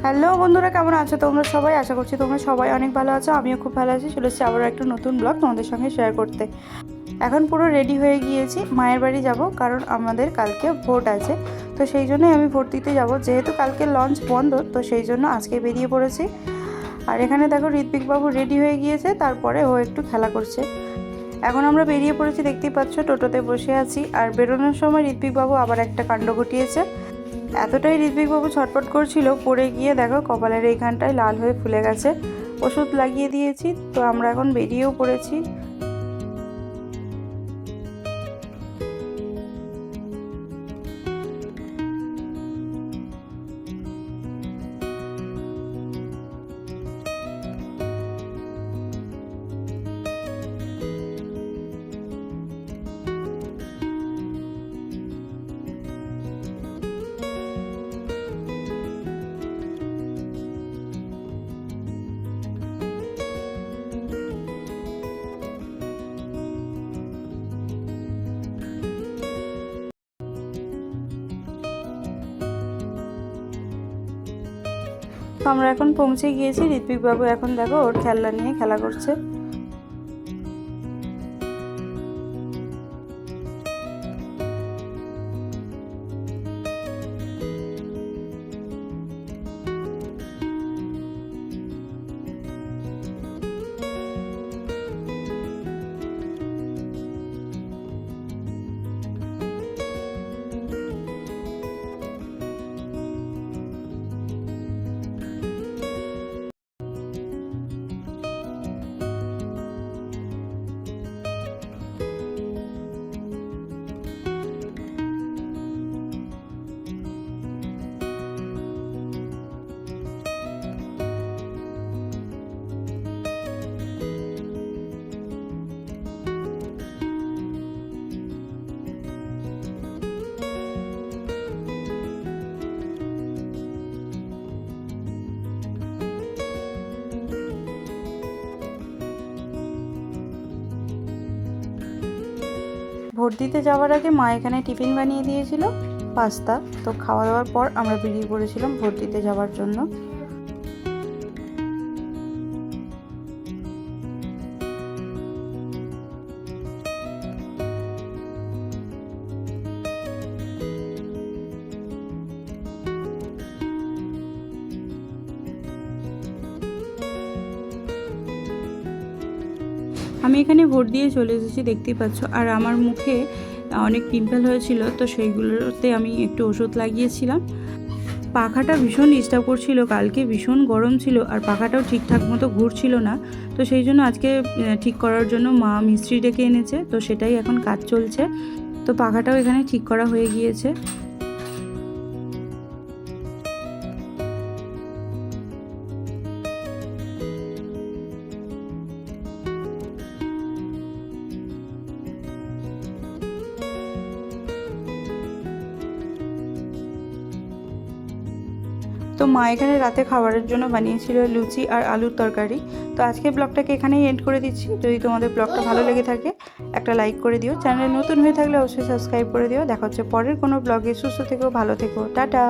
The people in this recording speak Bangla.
হ্যালো বন্ধুরা, কেমন আছো তোমরা সবাই? আশা করছি তোমরা সবাই অনেক ভালো আছো। আমিও খুব ভালো আছি। চলে এসেছি আবারও একটা নতুন ব্লগ তোমাদের সঙ্গে শেয়ার করতে। এখন পুরো রেডি হয়ে গিয়েছি, মায়ের বাড়ি যাব, কারণ আমাদের কালকে ভোট আছে। তো সেই জন্যই আমি ভোট দিতে যাব। যেহেতু কালকে লঞ্চ বন্ধ, তো সেই জন্য আজকে বেরিয়ে পড়েছি। আর এখানে দেখো ঋত্বিকবাবু রেডি হয়ে গিয়েছে, তারপরে ও একটু খেলা করছে। এখন আমরা বেরিয়ে পড়েছি, দেখতেই পাচ্ছ, টোটোতে বসে আছি। আর বেরোনোর সময় ঋত্বিকবাবু আবার একটা কাণ্ড ঘটিয়েছে। এতটাই ঋত্বিকবাবু ছটফট করছিল, পড়ে গিয়ে দেখো কপালের এইখানটায় লাল হয়ে ফুলে গেছে। ওষুধ লাগিয়ে দিয়েছি, তো আমরা এখন বেরিয়েও পড়েছি। তো আমরা এখন পৌঁছে গিয়েছি। ঋত্বিকবাবু এখন দেখো ওর খেলনা নিয়ে খেলা করছে। ভোট দিতে যাওয়ার আগে মা এখানে টিফিন বানিয়ে দিয়েছিল, পাস্তা। তো খাওয়া দাওয়ার পর আমরা বেরিয়ে পড়েছিলাম ভোট দিতে যাওয়ার জন্য। আমি এখানে ভোট দিয়ে চলে এসেছি, দেখতেই পাচ্ছ। আর আমার মুখে অনেক পিম্পল হয়েছিল, তো সেইগুলোতে আমি একটু ওষুধ লাগিয়েছিলাম। পাখাটা ভীষণ ডিস্টার্ব করছিল, কালকে ভীষণ গরম ছিল, আর পাখাটাও ঠিকঠাক মতো ঘুরছিল না। তো সেই জন্য আজকে ঠিক করার জন্য মা মিস্ত্রি ডেকে এনেছে, তো সেটাই এখন কাজ চলছে। তো পাখাটাও এখানে ঠিক করা হয়ে গিয়েছে। তো মা এখানে রাতে খাবারের জন্য বানিয়েছিল লুচি আর আলুর তরকারি। তো আজকে ব্লগটাকে এখানেই এন্ড করে দিচ্ছি। যদি তোমাদের ব্লগটা ভালো লেগে থাকে, একটা লাইক করে দিও। চ্যানেলে নতুন হয়ে থাকলে অবশ্যই সাবস্ক্রাইব করে দিও। দেখা হচ্ছে পরের কোনো ব্লগে। সুস্থ থেকো, ভালো থেকো, টাটা।